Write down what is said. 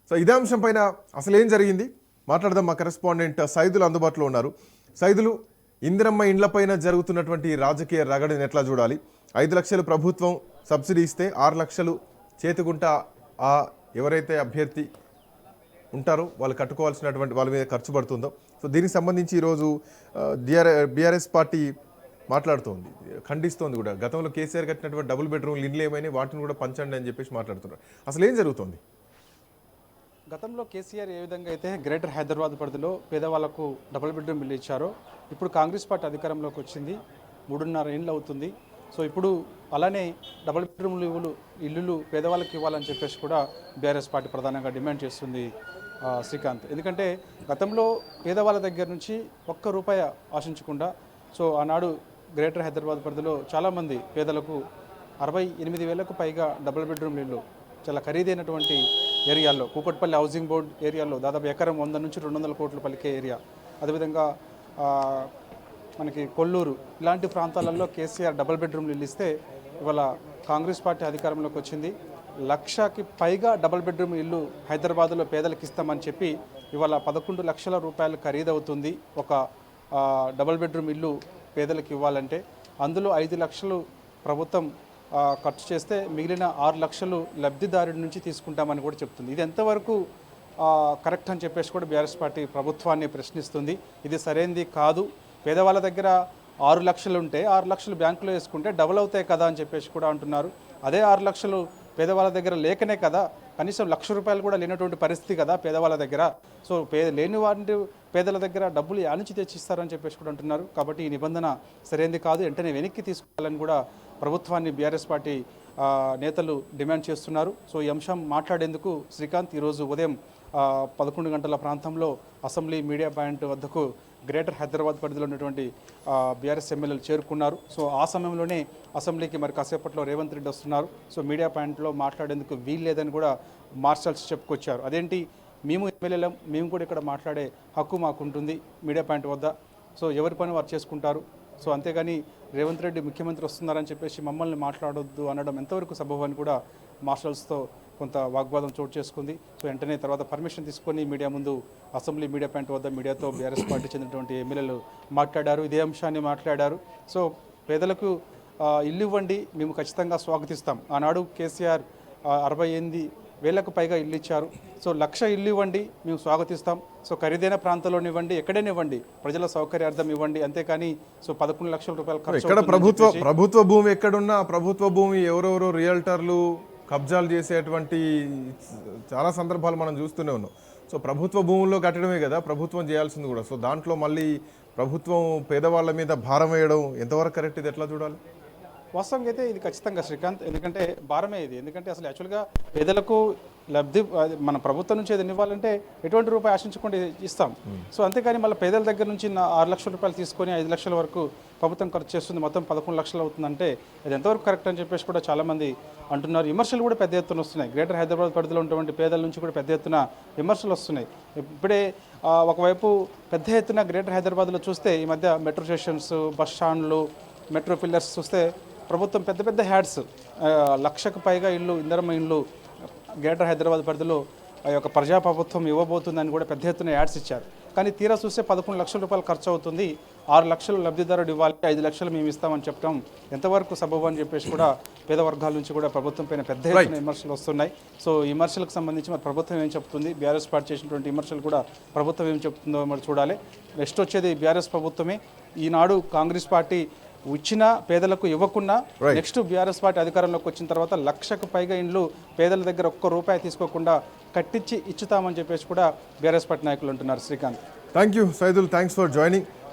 So ఇదే అంశం పైన అసలు ఏం జరిగింది మాట్లాడదాం. మా కరెస్పాండెంట్ సైదులు అందుబాటులో ఉన్నారు. సైదులు, ఇందిరమ్మ ఇండ్లపైన జరుగుతున్నటువంటి రాజకీయ రగడిని ఎట్లా చూడాలి? 5 లక్షలు ప్రభుత్వం సబ్సిడీ ఇస్తే 6 లక్షలు చేతిగుంటా ఆ ఎవరైతే అభ్యర్థి ఉంటారో వాళ్ళు కట్టుకోవాల్సినటువంటి వాళ్ళ మీద ఖర్చు పడుతుందో, సో దీనికి సంబంధించి ఈరోజు బీఆర్ఎస్ పార్టీ మాట్లాడుతోంది, ఖండిస్తోంది కూడా. గతంలో కేసీఆర్ కట్టినటువంటి డబుల్ బెడ్రూమ్లు ఇండ్లు ఏమైనా వాటిని కూడా పంచండి అని చెప్పేసి మాట్లాడుతున్నారు. అసలు ఏం జరుగుతుంది? గతంలో కేసీఆర్ ఏ విధంగా అయితే గ్రేటర్ హైదరాబాద్ పరిధిలో పేదవాళ్లకు డబుల్ బెడ్రూమ్ ఇల్లు ఇచ్చారో, ఇప్పుడు కాంగ్రెస్ పార్టీ అధికారంలోకి వచ్చింది, 3.5 ఏళ్ళు అవుతుంది. సో ఇప్పుడు అలానే డబుల్ బెడ్రూమ్ ఇల్లులు పేదవాళ్ళకి ఇవ్వాలని చెప్పేసి కూడా బీఆర్ఎస్ పార్టీ ప్రధానంగా డిమాండ్ చేస్తుంది శ్రీకాంత్. ఎందుకంటే గతంలో పేదవాళ్ళ దగ్గర నుంచి ₹1 ఆశించకుండా, సో ఆనాడు గ్రేటర్ హైదరాబాద్ పరిధిలో చాలామంది పేదలకు 68,000కు పైగా డబుల్ బెడ్రూమ్ ఇల్లు చాలా ఖరీదైనటువంటి ఏరియాల్లో, కూకట్పల్లి హౌసింగ్ బోర్డ్ ఏరియాలో దాదాపు ఎకరం 100 నుంచి 200 కోట్లు పలికే ఏరియా, అదేవిధంగా మనకి కొల్లూరు ఇలాంటి ప్రాంతాలలో కేసీఆర్ డబుల్ బెడ్రూమ్లు ఇల్లు ఇస్తే ఇవాళ కాంగ్రెస్ పార్టీ అధికారంలోకి వచ్చింది. 1,00,000కి పైగా డబుల్ బెడ్రూమ్ ఇల్లు హైదరాబాద్లో పేదలకు ఇస్తామని చెప్పి ఇవాళ 11 లక్షల రూపాయలు ఖరీదవుతుంది ఒక డబుల్ బెడ్రూమ్ ఇల్లు పేదలకు ఇవ్వాలంటే. అందులో 5 లక్షలు ప్రభుత్వం ఖర్చు చేస్తే మిగిలిన 6 లక్షలు లబ్ధిదారుడి నుంచి తీసుకుంటామని కూడా చెప్తుంది. ఇది ఎంతవరకు కరెక్ట్ అని చెప్పేసి కూడా బీఆర్ఎస్ పార్టీ ప్రభుత్వాన్ని ప్రశ్నిస్తుంది. ఇది సరైనది కాదు. పేదవాళ్ళ దగ్గర 6 లక్షలు ఉంటే 6 లక్షలు బ్యాంకులో వేసుకుంటే డబుల్ అవుతాయి కదా అని చెప్పేసి కూడా అంటున్నారు. అదే 6 లక్షలు పేదవాళ్ళ దగ్గర లేకనే కదా, కనీసం ₹1,00,000 కూడా లేనటువంటి పరిస్థితి కదా పేదవాళ్ళ దగ్గర. సో లేని వారి పేదల దగ్గర డబ్బులు యానించి తెచ్చిస్తారని చెప్పేసి కూడా అంటున్నారు. కాబట్టి ఈ నిబంధన సరైనది కాదు, వెంటనే వెనక్కి తీసుకోవాలని కూడా ప్రభుత్వాన్ని బీఆర్ఎస్ పార్టీ నేతలు డిమాండ్ చేస్తున్నారు. సో ఈ అంశం మాట్లాడేందుకు శ్రీకాంత్ ఈరోజు ఉదయం 11 గంటల ప్రాంతంలో అసెంబ్లీ మీడియా పాయింట్ వద్దకు గ్రేటర్ హైదరాబాద్ పరిధిలో ఉన్నటువంటి బీఆర్ఎస్ ఎమ్మెల్యేలు చేరుకున్నారు. సో ఆ సమయంలోనే అసెంబ్లీకి మరి కాసేపట్లో రేవంత్ రెడ్డి వస్తున్నారు. సో మీడియా పాయింట్లో మాట్లాడేందుకు వీలు లేదని కూడా మార్షల్స్ చెప్పుకొచ్చారు. అదేంటి, మేము ఎమ్మెల్యేలం, మేము కూడా ఇక్కడ మాట్లాడే హక్కు మాకు ఉంటుంది మీడియా పాయింట్ వద్ద, సో ఎవరి పని వారు చేసుకుంటారు. సో అంతేగాని రేవంత్ రెడ్డి ముఖ్యమంత్రి వస్తున్నారని చెప్పేసి మమ్మల్ని మాట్లాడొద్దు అనడం ఎంతవరకు సబబు అని కూడా మార్షల్స్తో కొంత వాగ్వాదం చోటు చేసుకుంది. సో వెంటనే తర్వాత పర్మిషన్ తీసుకొని మీడియా ముందు అసెంబ్లీ మీడియా పాయింట్ వద్ద మీడియాతో బీఆర్ఎస్ పార్టీ చెందినటువంటి ఎమ్మెల్యేలు మాట్లాడారు, ఇదే అంశాన్ని మాట్లాడారు. సో పేదలకు ఇల్లు ఇవ్వండి, మేము ఖచ్చితంగా స్వాగతిస్తాం. ఆనాడు కేసీఆర్ 68,000కు పైగా ఇల్లు ఇచ్చారు. సో 1,00,000 ఇల్లు ఇవ్వండి, మేము స్వాగతిస్తాం. సో ఖరీదైన ప్రాంతాల్లో ఇవ్వండి, ఎక్కడైనా ఇవ్వండి, ప్రజల సౌకర్యార్థం ఇవ్వండి, అంతేకాని సో 11 లక్షల రూపాయలు ఖర్చు. ప్రభుత్వ భూమి ఎక్కడున్నా ప్రభుత్వ భూమి ఎవరెవరో రియల్టర్లు కబ్జాలు చేసేటువంటి చాలా సందర్భాలు మనం చూస్తూనే ఉన్నాం. సో ప్రభుత్వ భూముల్లో కట్టడమే కదా ప్రభుత్వం చేయాల్సింది కూడా. సో దాంట్లో మళ్ళీ ప్రభుత్వం పేదవాళ్ళ మీద భారం వేయడం ఎంతవరకు కరెక్ట్? ఇది ఎట్లా చూడాలి? వాస్తవంగా అయితే ఇది ఖచ్చితంగా శ్రీకాంత్, ఎందుకంటే భారమే ఇది. ఎందుకంటే అసలు యాక్చువల్గా పేదలకు లబ్ధి మన ప్రభుత్వం నుంచి ఏదైనా ఇవ్వాలంటే ఎటువంటి రూపాయి ఆశించకుండా ఇస్తాం. సో అంతేకాని మళ్ళీ పేదల దగ్గర నుంచి 6 లక్షల రూపాయలు తీసుకొని 5 లక్షల వరకు ప్రభుత్వం ఖర్చు చేస్తుంది, మొత్తం 11 లక్షలు అవుతుందంటే అది ఎంతవరకు కరెక్ట్ అని చెప్పేసి కూడా చాలామంది అంటున్నారు. విమర్శలు కూడా పెద్ద ఎత్తున వస్తున్నాయి. గ్రేటర్ హైదరాబాద్ పరిధిలో ఉన్నటువంటి పేదల నుంచి కూడా పెద్ద ఎత్తున విమర్శలు వస్తున్నాయి. ఇప్పుడే ఒకవైపు పెద్ద ఎత్తున గ్రేటర్ హైదరాబాద్లో చూస్తే ఈ మధ్య మెట్రో స్టేషన్స్, బస్ స్టాండ్లు, మెట్రో పిల్లర్స్ చూస్తే ప్రభుత్వం పెద్ద పెద్ద హ్యాడ్స్ 1,00,000కు పైగా ఇల్లు, ఇందిరమ్మ ఇల్లు గ్రేటర్ హైదరాబాద్ పరిధిలో ఆ యొక్క ప్రజాప్రభుత్వం ఇవ్వబోతుందని కూడా పెద్ద ఎత్తున యాడ్స్ ఇచ్చారు. కానీ తీరా చూస్తే 11 లక్షల రూపాయలు ఖర్చు అవుతుంది, 6 లక్షలు లబ్ధిదారుడు ఇవ్వాలి, 5 లక్షలు మేము ఇస్తామని చెప్పడం ఎంతవరకు సబబు అని చెప్పేసి కూడా పేద వర్గాల నుంచి కూడా ప్రభుత్వం పైన పెద్ద ఎత్తున విమర్శలు వస్తున్నాయి. సో ఈ విమర్శలకు సంబంధించి మరి ప్రభుత్వం ఏం చెప్తుంది, బీఆర్ఎస్ పార్టీ చేసినటువంటి విమర్శలు కూడా ప్రభుత్వం ఏం చెప్తుందో మరి చూడాలి. నెక్స్ట్ వచ్చేది బీఆర్ఎస్ ప్రభుత్వమే. ఈనాడు కాంగ్రెస్ పార్టీ ఇచ్చిన పేదలకు ఇవ్వకుండా నెక్స్ట్ బీఆర్ఎస్ పార్టీ అధికారంలోకి వచ్చిన తర్వాత 1,00,000కు పైగా ఇండ్లు పేదల దగ్గర ₹1 తీసుకోకుండా కట్టించి ఇచ్చుతామని చెప్పేసి కూడా బీఆర్ఎస్ పార్టీ నాయకులు అంటున్నారు. Srikanth, thank you Saidul, thanks for joining.